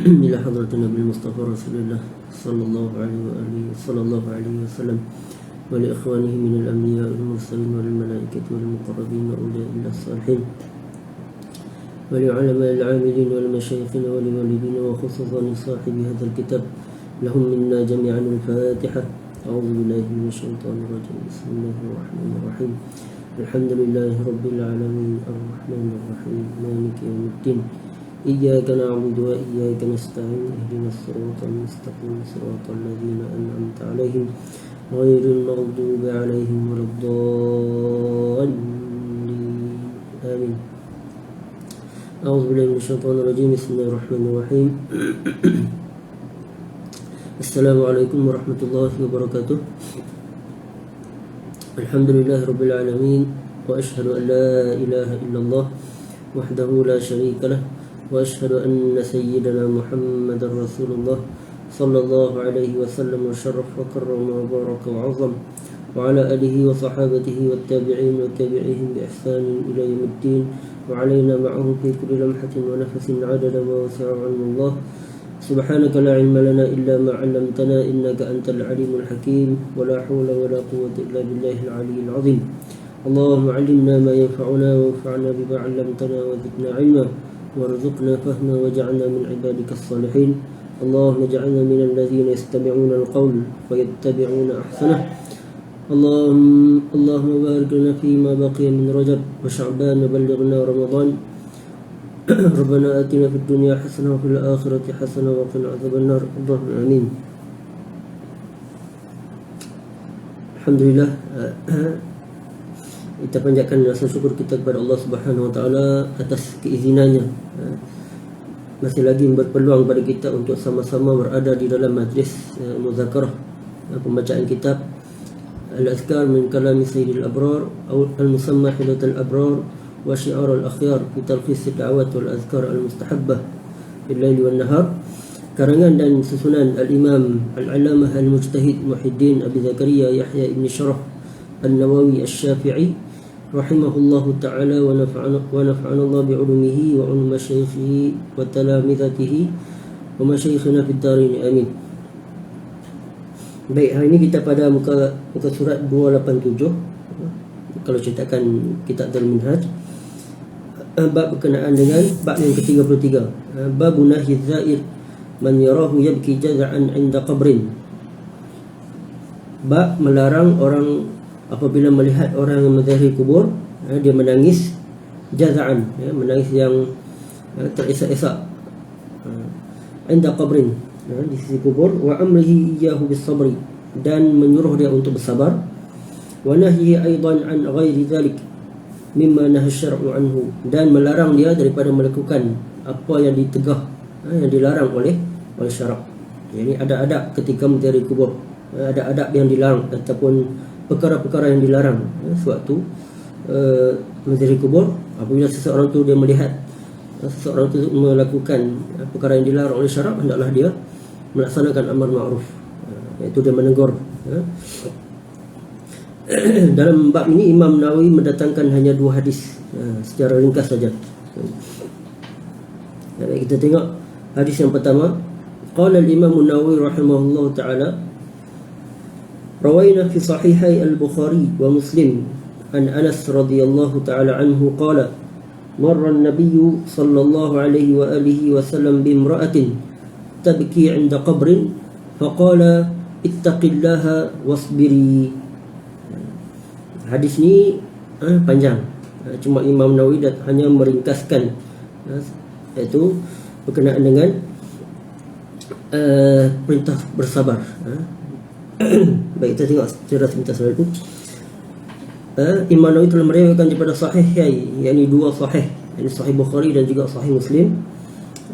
إلى حضرة النبي المصطفى رسول الله صلى الله عليه وسلم ولإخوانه من الأنبياء والمرسلين والملائكة والمقربين وأولياء الصالحين ولعلماء العاملين والمشايخين ولوالدين وخصوصا صاحب هذا الكتاب لهم منا جميعا الفاتحة. أعوذ بالله من الشيطان الرجيم. بسم الله الرحمن الرحيم. الحمد لله رب العالمين الرحمن الرحيم مالك يوم الدين إياك نعبد وإياك نستعين اهدنا الصراط المستقيم صراط الذين أنعمت عليهم غير المغضوب عليهم ولا الضالين آمين. أعوذ بالله من الشيطان الرجيم. بسم الله الرحمن الرحيم. السلام عليكم ورحمة الله وبركاته. الحمد لله رب العالمين وأشهد أن لا إله إلا الله وحده لا شريك له وأشهد أن سيدنا محمد رسول الله صلى الله عليه وسلم وشرف وكرم وبارك وعظم وعلى آله وصحابته والتابعين وتابعيهم بإحسان إلى يوم الدين وعلينا معهم في كل لمحة ونفس عدد ما وسع علم الله. سبحانك لا علم لنا إلا ما علمتنا إنك أنت العليم الحكيم ولا حول ولا قوة إلا بالله العلي العظيم. اللهم علمنا ما ينفعنا وانفعنا بما علمتنا وزدنا علما وارزقنا فهما واجعلنا من عبادك الصالحين. اللهم اجعلنا من الذين يستمعون القول فيتبعون أحسنه. اللهم بارك لنا فيما بقي من رجب وشعبان وبلغنا رمضان. ربنا آتنا في الدنيا حسنة وفي الآخرة حسنة وقنا عذاب النار. اللهم آمين. Alhamdulillah, kita panjatkan rasa syukur kita kepada Allah Subhanahu Wa Taala atas keizinannya masih lagi berpeluang pada kita untuk sama-sama berada di dalam majlis muzakarah pembacaan kitab Al-Azkar min Kalami Sayyidil Abrar Al-Musamma Hilatul Abrar wa Syiar Al-Akhyar fi Talkhis Ad-Da'awat wal Azkar Al-Mustahabbah fil Lail wan Nahar, karangan dan susunan Al-Imam Al-Allamah Al-Mujtahid Muhyiddin Abi Zakaria Yahya Ibn Sharaf An-Nawawi Asy-Syafi'i rahimahullahu ta'ala wa nafa'ana Allah bi'ulumihi wa ulum masyayikhihi wa talamizatihi wa masyayikhina fid darin amin. Baik, hari ini kita pada muka surat 287, kalau cetakan kitab Al-Minhaj, bab berkenaan dengan bab yang ke-33, bab nahyi zair man yarahu yabki jaz'an 'inda qabrin. Bab melarang orang apabila melihat orang yang menzahiri kubur, dia menangis jaz'an, menangis yang terisak-isak, 'inda qabrin, di sisi kubur, wa amrihi iyyahu bis-sabri, dan menyuruh dia untuk bersabar, wa nahyi aidan an ghairi dhalik mimma naha syar'u anhu, dan melarang dia daripada melakukan apa yang ditegah, yang dilarang oleh syarak. Jadi ada adab ketika menzahiri kubur, ada adab yang dilarang ataupun perkara-perkara yang dilarang sewaktu menzahiri kubur. Apabila seseorang tu dia melihat seseorang tu melakukan perkara yang dilarang oleh syarak, hendaklah dia melaksanakan amar ma'ruf, iaitu dia menegur. Dalam bab ini Imam Nawawi mendatangkan hanya 2 hadis secara ringkas saja. Kita tengok hadis yang pertama. Qala al-Imam Nawawi rahimahullahu ta'ala, rawaina fi sahihai al-Bukhari wa Muslim an Anas radhiyallahu ta'ala anhu qala marra an-nabiy sallallahu alaihi wa alihi wa sallam bi imra'atin tabki 'inda qabrin faqala ittaqillaha wasbiri. Hadis ni panjang, cuma Imam Nawawi hanya meringkaskan, iaitu berkenaan dengan perintah bersabar. Baik, kita tengok secara sebentar itu. Imam Nawawi telah meriwayatkan daripada sahih, yakni 2 sahih, yakni sahih Bukhari dan juga sahih Muslim,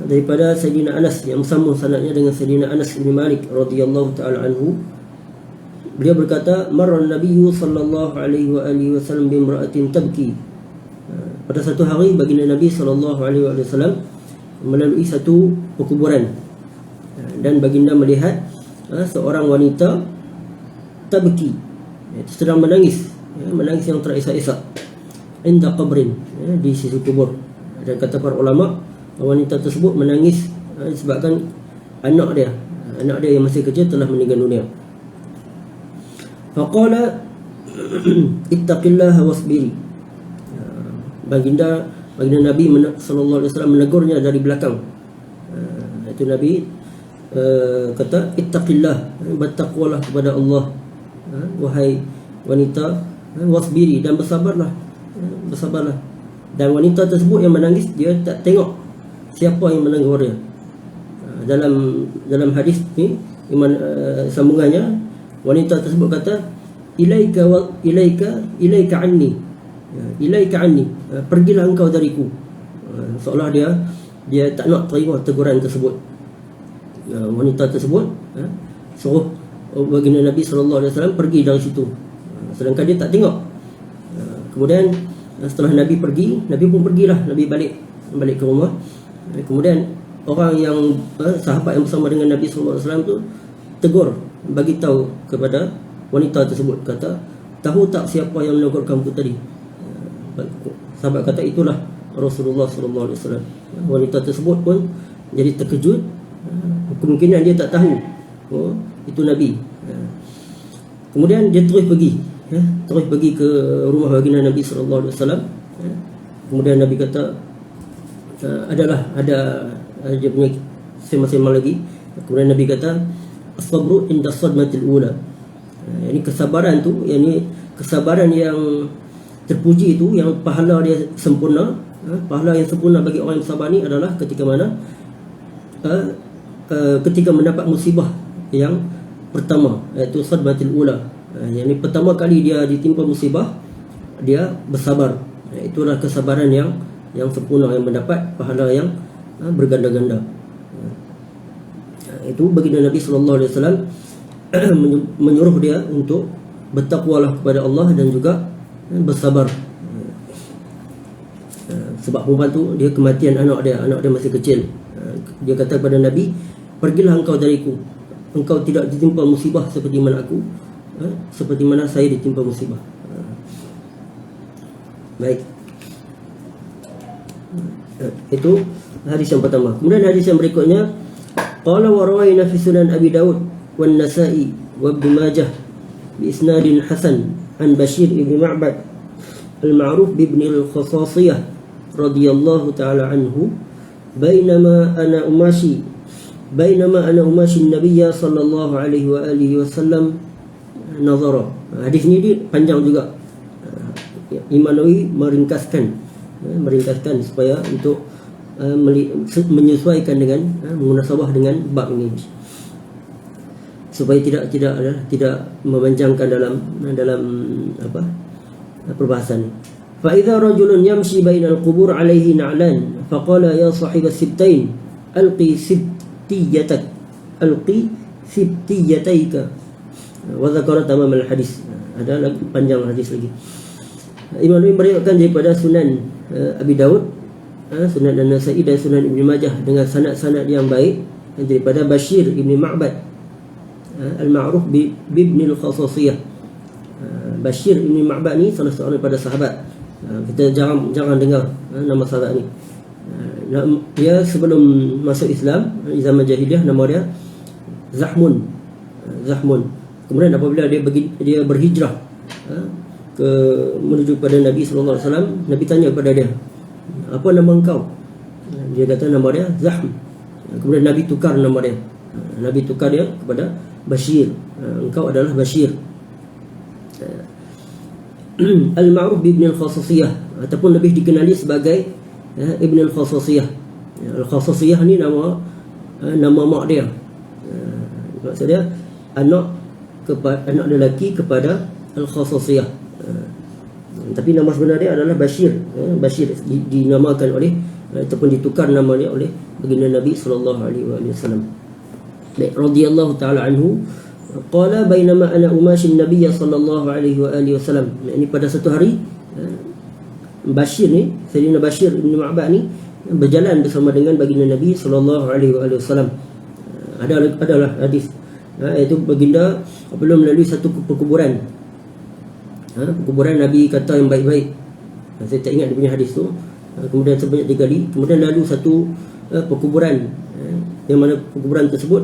daripada Sayyidina Anas, yang bersambung sanadnya dengan Sayyidina Anas bin Malik radhiyallahu ta'ala anhu. Beliau berkata, marra an-nabiyyu sallallahu alaihi wa alihi wasallam bi imra'atin tabki. Pada satu hari baginda Nabi sallallahu alaihi wasallam melalui satu perkuburan, dan baginda melihat seorang wanita tabki, sedang menangis, menangis yang terisak-isak, inda qabrin, di sisi kubur. Dan kata para ulama, wanita tersebut menangis disebabkan anak dia yang masih kecil telah meninggal dunia. Faqala ittaqillaha wasbiri. Baginda Nabi sallallahu alaihi wasallam menegurnya dari belakang. Itu Nabi kata ittaqillah, bertakwalah kepada Allah, wahai wanita, wasbiri, dan bersabarlah. Dan wanita tersebut yang menangis, dia tak tengok siapa yang menegur dia. Dalam hadis ni sambungannya, wanita tersebut kata ilaika anni, pergilah engkau dariku. Seolah dia tak nak terima teguran tersebut. Wanita tersebut suruh baginda Nabi SAW pergi dari situ, sedangkan dia tak tengok. Kemudian setelah Nabi pergi, Nabi pun pergilah, Nabi balik ke rumah. Kemudian orang yang sahabat yang bersama dengan Nabi SAW tu tegur, bagi tahu kepada wanita tersebut, kata, tahu tak siapa yang menegur kamu tadi? Sahabat kata, itulah Rasulullah SAW. Wanita tersebut pun jadi terkejut, kemungkinan dia tak tahu itu Nabi. Kemudian dia terus pergi ke rumah baginda Nabi SAW. Kemudian Nabi kata, ada dia punya sema-sema lagi. Kemudian Nabi kata, as-sabru inda sadmatil ula. Ini kesabaran tu, kesabaran yang terpuji itu, yang pahala dia sempurna. Pahala yang sempurna bagi orang yang sabar ni adalah ketika mana ketika mendapat musibah yang pertama, iaitu sadmatil ula. Yang ini pertama kali dia ditimpa musibah, dia bersabar. Itulah kesabaran yang sempurna, yang mendapat pahala yang berganda-ganda. Itu baginda Nabi SAW menyuruh dia untuk bertakwalah kepada Allah dan juga bersabar. Sebab perempuan tu, dia kematian anak dia masih kecil. Dia kata kepada Nabi, pergilah engkau dariku, engkau tidak ditimpa musibah seperti mana aku, seperti mana saya ditimpa musibah. Baik, itu hadis yang pertama. Kemudian hadis yang berikutnya, qala wa rawayna fi sunan Abi Daud wan Nasa'i wa Ibn Majah bi isnadin hasan an Bashir ibn Ma'bad al-ma'ruf bi ibn al-Khasasiyah radhiyallahu ta'ala anhu, bainama ana umashi an-nabiy sallallahu alaihi wa alihi wasallam nazara. Hadis ni dia panjang juga. Imam Nawawi meringkaskan supaya untuk menyesuaikan dengan munasabah dengan bab ini, supaya tidak memanjangkan dalam perbahasan. Fa idza rajulun yamshi bainal qubur alaihi na'lan faqala ya sahib as-sibtain alqi sibtiyataika wa dzakara tamam al-hadis. Ada lagi panjang hadis lagi. Imam Nawawi meriwayatkan daripada Sunan Abi Daud, Sunan An-Nasa'i dan Sunan Ibn Majah dengan sanad-sanad yang baik daripada Bashir ibn Ma'bad al-ma'ruf bi ibn al-Khasasiyah. Bashir ibn Ma'bad ni salah seorang daripada sahabat. Kita jarang dengar nama sahabat ni. Dia sebelum masuk Islam, di zaman jahiliah, nama dia Zahmun. Kemudian apabila dia berhijrah menuju pada Nabi SAW, Nabi tanya kepada dia, apa nama engkau? Dia kata nama dia Zahm. Kemudian Nabi tukar nama dia. Nabi tukar dia kepada Bashir. Engkau adalah Bashir. Al-Ma'ruf bi Ibn al-Khasasiyah, ataupun lebih dikenali sebagai Ibn al-Khasasiyah. Al-Khasasiyah ni nama mak dia. Maksudnya anak lelaki kepada Al-Khasasiyah. Tapi nama sebenar dia adalah Bashir. Bashir dinamakan oleh ataupun ditukar nama dia oleh baginda Nabi sallallahu alaihi wasallam. Radhiyallahu taala anhu, qala bainama ana umashi an-nabiy sallallahu alaihi wasallam. Ini pada satu hari Bashir ni, Sayyidina Bashir bin Ma'bad ni berjalan bersama dengan baginda Nabi sallallahu alaihi wasallam. Adalah hadis, iaitu baginda belum melalui satu perkuburan. Perkuburan Nabi kata yang baik-baik. Saya tak ingat dia punya hadis tu. Kemudian sebanyak 3 kali. Kemudian lalu satu perkuburan yang mana kuburan tersebut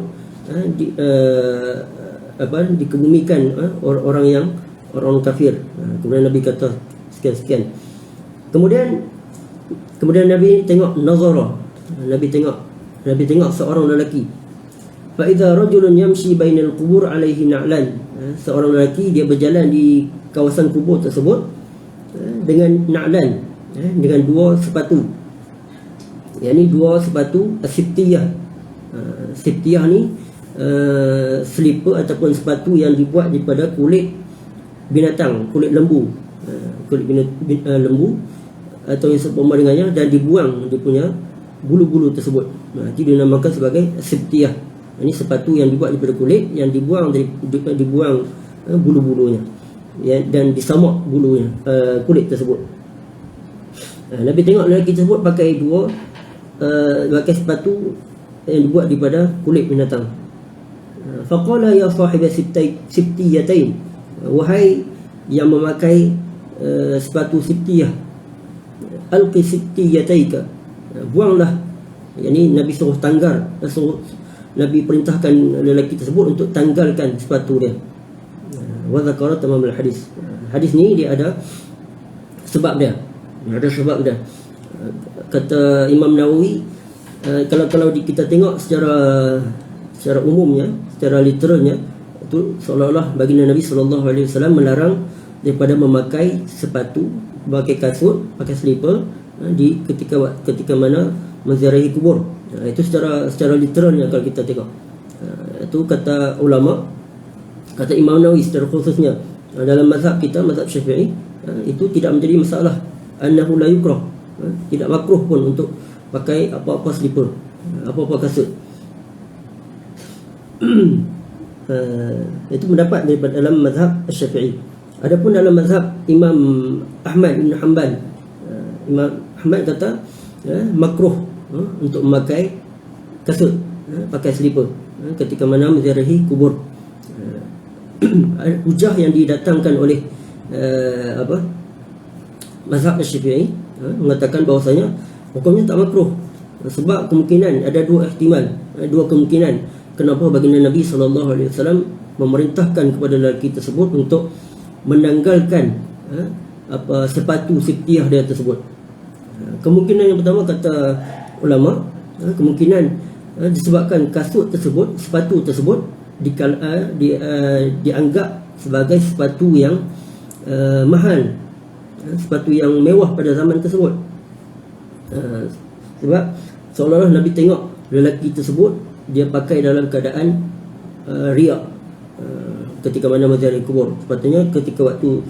dikebumikan orang kafir. Kemudian Nabi kata sekian-sekian. Kemudian Nabi tengok nazara. Nabi tengok seorang lelaki. Fa idza rajulun yamshi bainal qubur alaihi na'lan. Seorang lelaki dia berjalan di kawasan kubur tersebut dengan na'lan, dengan dua sepatu. Yakni dua sepatu siftiyah. Siftiyah ni slipper ataupun sepatu yang dibuat daripada kulit binatang, kulit lembu. Kulit lembu atau yang seumpama dengannya, dan dibuang dia punya bulu-bulu tersebut. Itu dinamakan sebagai siftiyah. Ini sepatu yang dibuat daripada kulit yang dibuang bulu-bulunya, ya, dan disamak bulunya, kulit tersebut. Nabi tengok lelaki tersebut pakai pakai sepatu yang dibuat daripada kulit binatang. Faqala ya sahib siftiyatain, wahai yang memakai sepatu siftiyah, alqi siftiyataika, buanglah. Yani Nabi suruh tanggal, Nabi perintahkan lelaki tersebut untuk tanggalkan sepatu dia. Wa zakara tamam al-hadis. Hadis ni dia ada sebab dia. Ada sebab dia. Kata Imam Nawawi, kalau kita tengok secara umumnya, secara literalnya, itu seolah-olah baginda Nabi SAW melarang daripada memakai sepatu, pakai kasut, pakai slipper di ketika mana menziarahi kubur. Itu secara literalnya kalau kita tengok. Itu kata ulama, kata Imam Nawawi secara khususnya dalam mazhab kita, mazhab Syafi'i, itu tidak menjadi masalah. Annahu la yukrah, tidak makruh pun untuk pakai apa-apa slipper, apa-apa kasut. Itu pendapat daripada dalam mazhab Syafi'i. Adapun dalam mazhab Imam Ahmad bin Hanbal, Imam Ahmad kata makruh untuk memakai kasut, pakai slipper ketika mana menziarahi kubur. Hujah yang didatangkan oleh mazhab Syafi'i mengatakan bahawasanya hukumnya tak makruh, sebab kemungkinan ada dua ihtimal, dua kemungkinan kenapa baginda Nabi SAW memerintahkan kepada lelaki tersebut untuk menanggalkan sepatu siftiyah dia tersebut. Kemungkinan yang pertama kata ulama, kemungkinan disebabkan kasut tersebut, sepatu tersebut dianggap sebagai sepatu yang mahal, sepatu yang mewah pada zaman tersebut. Sebab seolah-olah Nabi tengok lelaki tersebut dia pakai dalam keadaan riak ketika mana menziarahi kubur. Sepatutnya ketika waktu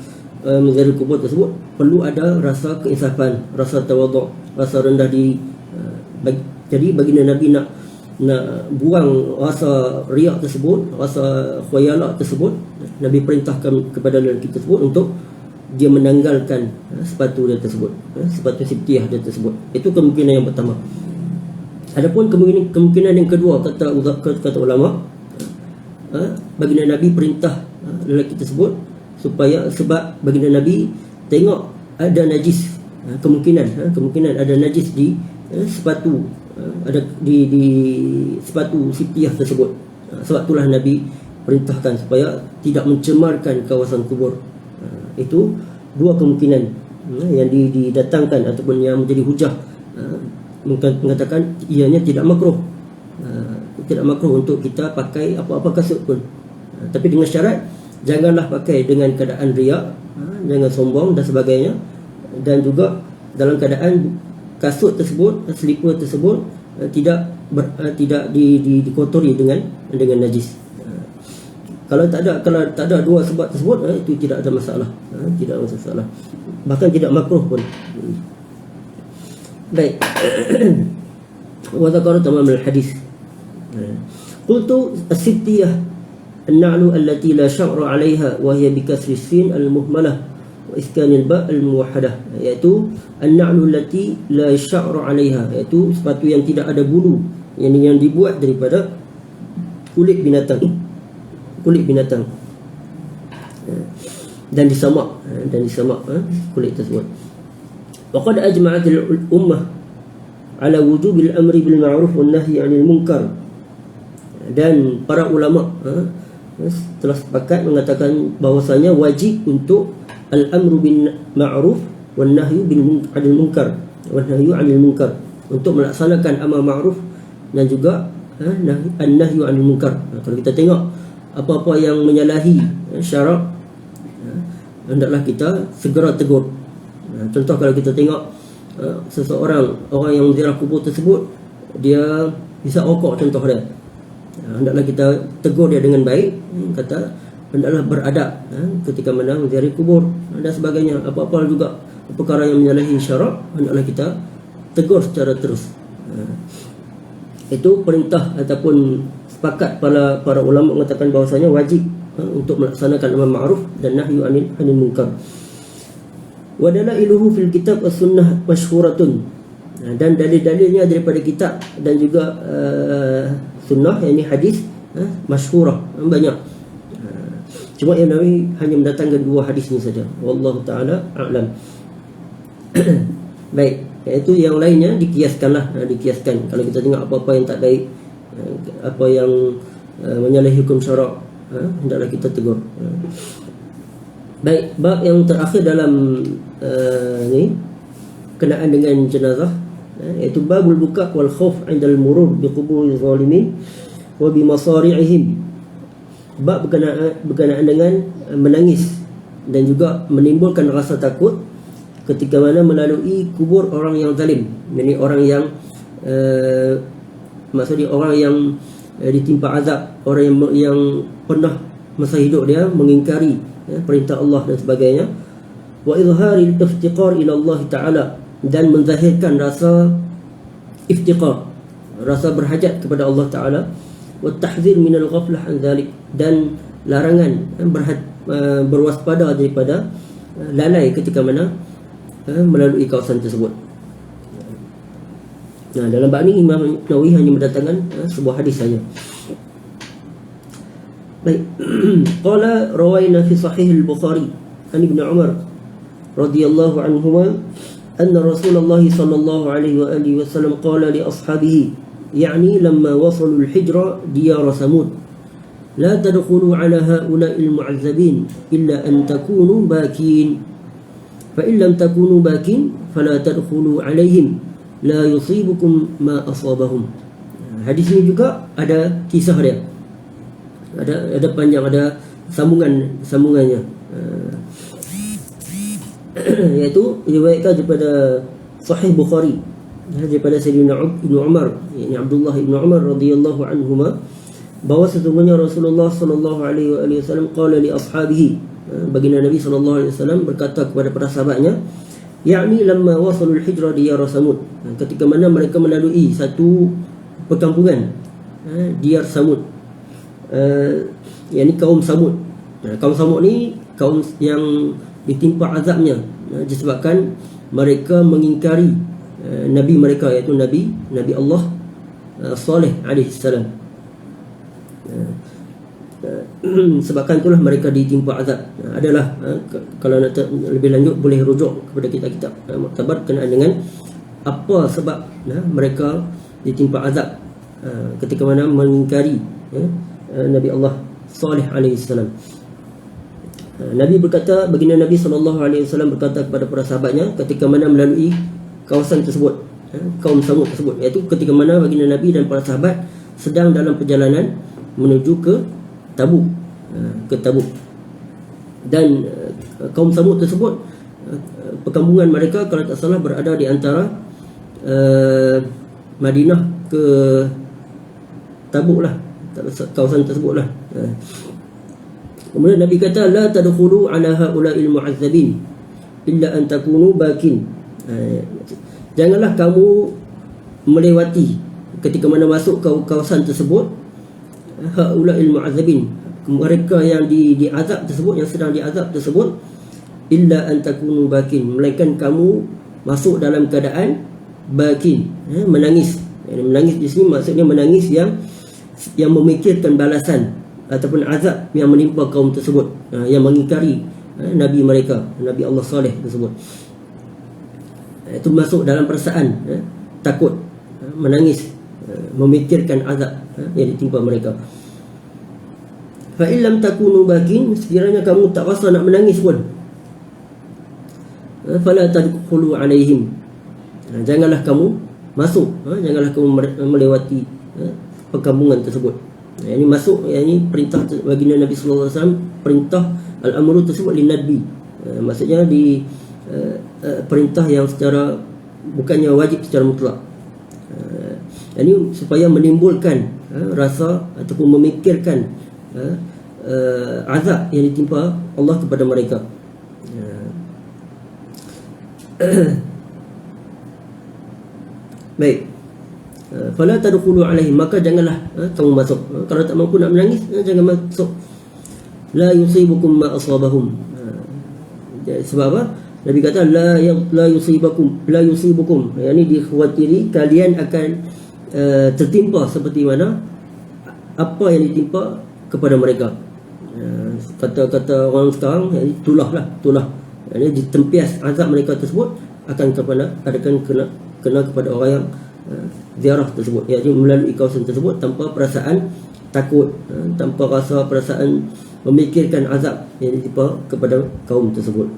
menziarahi kubur tersebut perlu ada rasa keinsafan, rasa tawaduk, rasa rendah diri. Jadi baginda Nabi nak buang rasa riak tersebut, rasa khayalak tersebut, Nabi perintahkan kepada lelaki tersebut untuk dia menanggalkan sepatu dia tersebut, sepatu siftiyah dia tersebut. Itu kemungkinan yang pertama. Adapun kemungkinan yang kedua kata ulama, baginda Nabi perintah lelaki tersebut sebab baginda Nabi tengok ada najis, kemungkinan ada najis di sepatu, ada di sepatu siftiyah tersebut. Sebab itulah Nabi perintahkan supaya tidak mencemarkan kawasan kubur. Itu dua kemungkinan yang didatangkan ataupun yang menjadi hujah mengatakan ianya tidak makruh, untuk kita pakai apa-apa kasut pun, tapi dengan syarat janganlah pakai dengan keadaan riak, jangan sombong dan sebagainya, dan juga dalam keadaan kasut tersebut, slipper tersebut tidak dikotori dengan najis. Kalau tak ada dua sebab tersebut, itu tidak ada masalah, bahkan tidak makruh pun. Baik. Wa dzakara tamam al-hadis. Qultu as-sittiyah an-na'lu allati la sya'ra 'alayha wa hiya bi kasri sin al-muhmalah wa iskan al-ba' al-muwahhadah, iaitu an-na'lu allati la sya'ra 'alayha, iaitu sepatu yang tidak ada bulu, yang dibuat daripada kulit binatang dan disamak kulit tersebut. Waqad ajma'at al-ummah ala wujub al-amri bil ma'ruf wan nahyi 'anil munkar Dan para ulama telah sepakat mengatakan bahawasanya wajib untuk al-amru bin ma'ruf wan nahyu 'anil munkar, untuk melaksanakan amar ma'ruf dan juga an-nahyu 'anil munkar. Kalau kita tengok apa-apa yang menyalahi syarak, hendaklah kita segera tegur. Contoh, kalau kita tengok orang yang ziarah kubur tersebut, dia bisa rokok contoh dia, hendaklah kita tegur dia dengan baik, kata hendaklah beradab ketika mana menziarahi kubur dan sebagainya. Apa-apa juga perkara yang menyalahi syarak, hendaklah kita tegur secara terus. Itu perintah ataupun sepakat para ulama mengatakan bahawasanya wajib untuk melaksanakan amar ma'ruf dan nahyu 'anil munkar. Wa dalailuhu fil kitab as-sunnah masyhuratun, dan dalil-dalilnya daripada kitab dan juga sunnah, yakni hadis, masyhurah, banyak. Cuma Imam Nawawi hanya mendatangkan 2 hadis ni saja. Wallahu taala a'lam. Baik, iaitu yang lainnya dikiaskanlah, dikiaskan. Kalau kita tengok apa-apa yang tak baik, apa yang menyalahi hukum syarak, hendaklah kita tegur. Baik, bab yang terakhir dalam ni kenaan dengan jenazah, iaitu babul buka wal khauf 'inda al-murur bi quburil zalimin wa bi masari'ihim. Bab berkenaan dengan menangis dan juga menimbulkan rasa takut ketika mana melalui kubur orang yang zalim. Ini orang yang maksudnya orang yang ditimpa azab, orang yang pernah masa hidup dia mengingkari perintah Allah dan sebagainya. Wa izharil iftiqar ila Allah Ta'ala, dan menzahirkan rasa iftiqar, rasa berhajat kepada Allah Ta'ala. Wa tahzir minal ghaflah an dhalik, dan larangan berwaspada daripada lalai ketika mana melalui kawasan tersebut. Nah, dalam bab ini Imam Nawawi hanya mendatangkan sebuah hadis saja. Baik. Qala rawaina fi sahih al-Bukhari an Ibn Umar radhiyallahu anhuma anna Rasulullah sallallahu alaihi wa alihi wasallam qala li ashabihi, يعني لما وصلوا الحجر ديار ثمود لا تدخلوا على هؤلاء المعذبين إلا أن تكونوا باكين فإن لم تكونوا باكين فلا تدخلوا عليهم لا يصيبكم ما أصابهم. Hadis ini juga ada kisah dia, ada panjang, ada sambungannya, yaitu riwayatkan daripada Sahih Bukhari daripada Sayyidina Ibnu Umar, yakni Abdullah Ibnu Umar radhiyallahu anhuma, bahawa sesungguhnya Rasulullah sallallahu alaihi wasallam qala li ashabihi, baginda Nabi sallallahu alaihi wasallam berkata kepada para sahabatnya, yakni lamma wasalul hijra diyar Samud, ketika mana mereka melalui satu perkampungan, diyar Samud, yakni kaum Samud. Kaum Samud ni kaum yang ditimpa azabnya disebabkan mereka mengingkari Nabi mereka, iaitu Nabi Allah Saleh alaihi salam. Sebabkan itulah mereka ditimpa azab. Adalah kalau nak lebih lanjut boleh rujuk kepada kitab-kitab muktabar berkenaan dengan apa sebab mereka ditimpa azab ketika mana mengingkari Nabi Allah Saleh alaihi salam. Nabi berkata, baginda Nabi sallallahu alaihi wasallam berkata kepada para sahabatnya ketika mana melalui kawasan tersebut, kaum Samud tersebut, iaitu ketika mana baginda Nabi dan para sahabat sedang dalam perjalanan menuju ke Tabuk, dan kaum Samud tersebut, perkampungan mereka kalau tak salah berada di antara Madinah ke Tabuk lah, kawasan tersebut lah. Kemudian Nabi kata, la tadkhulu ala haula'il mu'azzabin illa an takunu bakin. Janganlah kamu melewati ketika mana masuk ke kawasan tersebut haula'il mu'azzabin, mereka yang diazab tersebut, yang sedang diazab tersebut, illa an takunu bakin, melainkan kamu masuk dalam keadaan bakin, menangis. Menangis di sini maksudnya menangis yang memikirkan balasan ataupun azab yang menimpa kaum tersebut, yang mengingkari Nabi mereka, Nabi Allah Saleh tersebut. Itu masuk dalam perasaan takut, menangis memikirkan azab yang ditimpa mereka. Fa in lam takunu bakin, sekiranya kamu tak rasa nak menangis pun, fala tadkhulu alaihim, janganlah kamu masuk, janganlah kamu melewati perkampungan tersebut. Ini masuk, ini perintah baginda Nabi sallallahu alaihi wasallam, perintah al-amru tersebut linadbi, maksudnya di perintah yang secara bukannya wajib secara mutlak. Ini supaya menimbulkan rasa ataupun memikirkan azab yang ditimpa Allah kepada mereka. Baik. Fala tadkhulu alaihim, maka janganlah kamu masuk. Kalau tak mampu nak menangis, jangan masuk. La yusibukum ma asabahum. Sebab apa? Nabi kata la yusibukum, yakni dikhawatiri kalian akan tertimpa seperti mana apa yang ditimpa kepada mereka. Kata-kata orang sekarang, yakni tulah, yakni ditempias azab mereka tersebut akan kena kepada orang yang ziarah tersebut, iaitu melalui kawasan tersebut tanpa perasaan takut, tanpa rasa perasaan memikirkan azab yang ditimpa kepada kaum tersebut.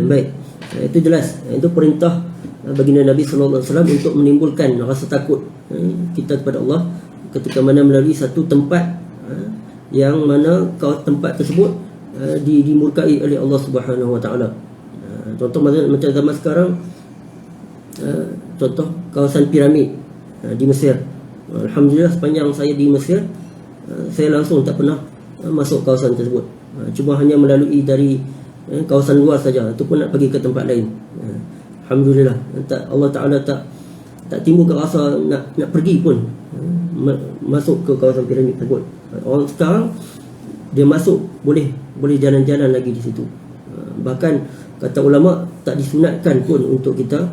Baik, itu jelas, itu perintah baginda Nabi sallallahu alaihi wasallam untuk menimbulkan rasa takut kita kepada Allah ketika mana melalui satu tempat yang mana tempat tersebut dimurkai oleh Allah Subhanahu wa taala. Contoh macam zaman sekarang, contoh kawasan piramid di Mesir. Alhamdulillah sepanjang saya di Mesir, saya langsung tak pernah masuk kawasan tersebut. Cuma hanya melalui dari kawasan luar saja, itu pun nak pergi ke tempat lain. Alhamdulillah, Allah Ta'ala tak timbul ke rasa nak pergi pun masuk ke kawasan piramid tersebut. Orang sekarang dia masuk boleh jalan-jalan lagi di situ. Bahkan kata ulama tak disunatkan pun untuk kita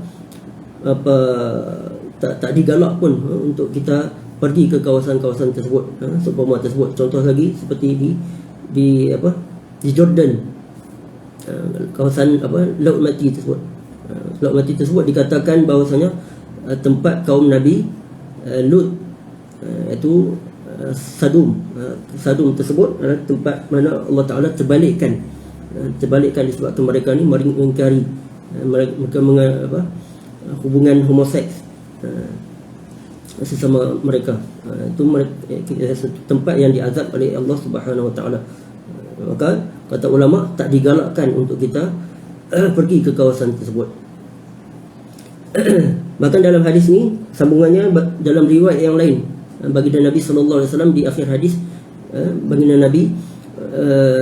tak digalak pun untuk kita pergi ke kawasan-kawasan tersebut, seumpama tersebut. Contoh lagi seperti di Jordan, kawasan Laut Mati tersebut. Laut Mati tersebut dikatakan bahawasanya tempat kaum Nabi Lut, iaitu Sadum tersebut adalah tempat mana Allah Ta'ala terbalikkan disebabkan mereka ni mengingkari mereka hubungan homoseks sesama mereka. Itu tempat yang diazab oleh Allah Subhanahu Wa Ta'ala. Maka kata ulama tak digalakkan untuk kita pergi ke kawasan tersebut. Bahkan dalam hadis ni, sambungannya dalam riwayat yang lain, baginda Nabi sallallahu alaihi wasallam di akhir hadis, baginda Nabi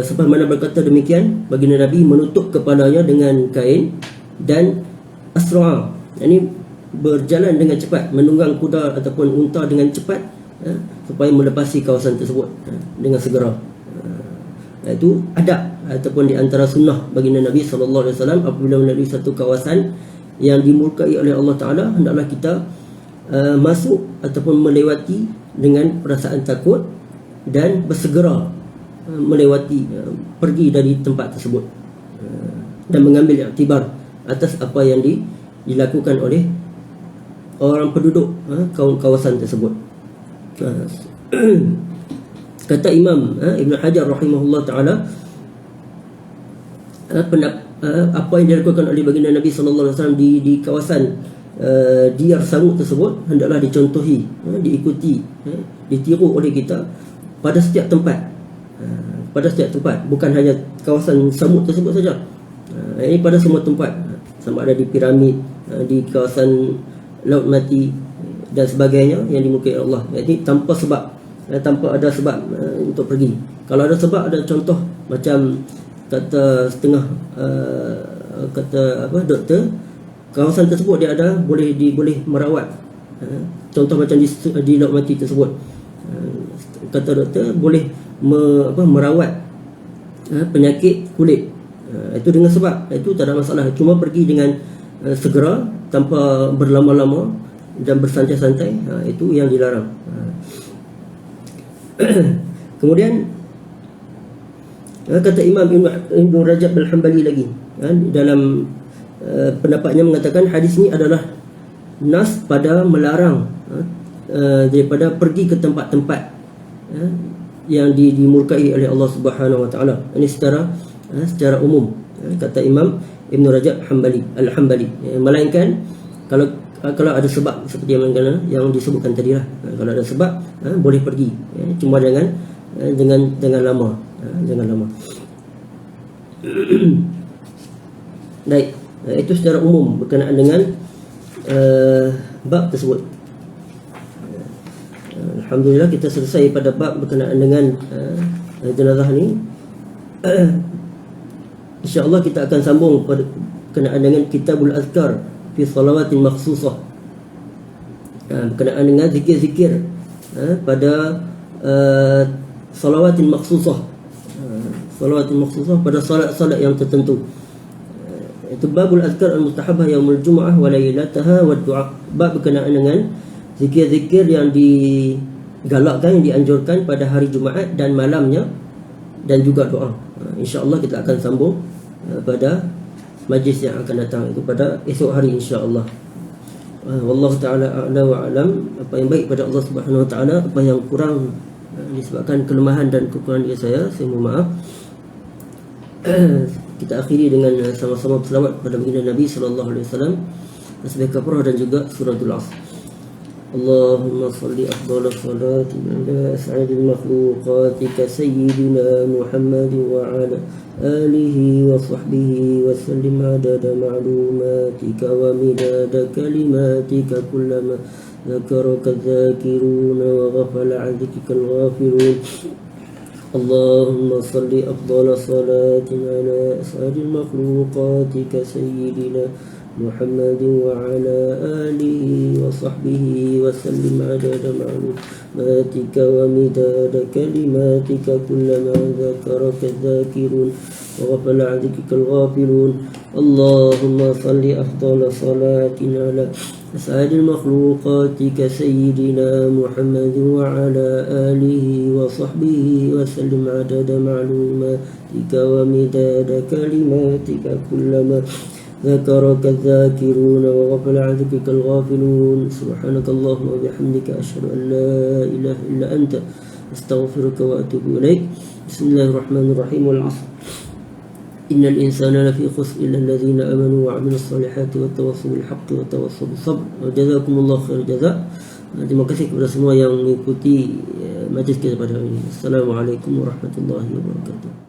sebab mana berkata demikian, baginda Nabi menutup kepalanya dengan kain dan asra', ini berjalan dengan cepat, menunggang kuda ataupun unta dengan cepat supaya melepasi kawasan tersebut dengan segera. Itu adab ataupun di antara sunnah baginda Nabi sallallahu alaihi wasallam, apabila melalui satu kawasan yang dimurkai oleh Allah Ta'ala, hendaklah kita masuk ataupun melewati dengan perasaan takut dan bersegera melewati, pergi dari tempat tersebut dan mengambil iktibar atas apa yang dilakukan oleh orang penduduk kawasan tersebut. Kata Imam Ibn Hajar rahimahullah ta'ala, apa yang dilakukan oleh baginda Nabi sallallahu alaihi wasallam di kawasan Diyar Samud tersebut hendaklah dicontohi, diikuti, ditiru oleh kita pada setiap tempat. Bukan hanya kawasan Samud tersebut saja. Ini pada semua tempat, sama ada di piramid, di kawasan Laut Mati dan sebagainya yang dimurkai Allah. Jadi tanpa sebab, tanpa ada sebab untuk pergi. Kalau ada sebab, ada contoh macam kata setengah doktor, kawasan tersebut dia ada boleh merawat. Contoh macam di Laut Mati tersebut, kata doktor boleh merawat penyakit kulit. Itu dengan sebab, itu tak ada masalah. Cuma pergi dengan segera tanpa berlama-lama dan bersantai-santai, itu yang dilarang. Kemudian kata Imam Ibn Rajab Al-Hambali lagi, dalam pendapatnya mengatakan hadis ini adalah nas pada melarang daripada pergi ke tempat-tempat yang dimurkai oleh Allah Subhanahu Wa Taala. Ini secara umum, kata Imam Ibn Rajab Al-Hambali. Melainkan kalau ada sebab seperti yang disebutkan tadi lah. Kalau ada sebab boleh pergi, cuma jangan lama, jangan lama. Baik, itu secara umum berkenaan dengan bab tersebut. Alhamdulillah kita selesai pada bab berkenaan dengan jenazah ni. InsyaAllah kita akan sambung berkenaan dengan Kitabul Azkar fi salawatin makhsusah, berkenaan dengan zikir-zikir pada salawatin makhsusah, pada salat-salat yang tertentu. Itu babul azkar al-mustahabah yaumul jumu'ah wa lailataha wa du'a. Bab berkenaan dengan zikir-zikir yang digalakkan, yang dianjurkan pada hari Jumaat dan malamnya, dan juga doa. InsyaAllah kita akan sambung pada majlis yang akan datang, itu pada esok hari insya-Allah. Wallahu taala a'la wa alam. Apa yang baik pada Allah Subhanahu Wa Taala, apa yang kurang disebabkan kelemahan dan kekurangan diri saya mohon maaf. Kita akhiri dengan sama-sama berselawat pada baginda Nabi sallallahu alaihi wasallam, tasbih kafarah dan juga suratul Asr. Allahumma salli afdal salati ala as'adil makhluqatika sayyidina Muhammad wa ala alihi wa sahbihi wa sallim adada ma'lumatika wa midada kalimatika kullama ذكرك الذاكرون وغفل عن ذكرك الغافلون. اللهم صل أفضل صلاة على أسعد المخلوقات كسيدنا محمد وعلى آله وصحبه وسلم عدد معلوماتك ومداد كلماتك كلما ذكرك الذاكرون وغفل عن ذكرك الغافلون. اللهم صل أفضل صلاة على أسعد المخلوقات كسيدنا محمد وعلى آله وصحبه وسلم عدد معلوماتك ومداد كلماتك كلما ذكرك الذاكرون وغفل عن ذكرك الغافلون. سبحانك اللهم وبحمدك أشهد أن لا إله إلا أنت أستغفرك وأتوب إليك. بسم الله الرحمن الرحيم. والعصر إن الإنسان لفي خسر إلا الذين آمنوا وعملوا الصالحات وتواصوا بالحق وتواصوا بالصبر. وجزاكم الله خير الجزاء. Terima kasih kepada semua yang mengikuti majlis kita pada hari ini. Assalamualaikum warahmatullahi wabarakatuh.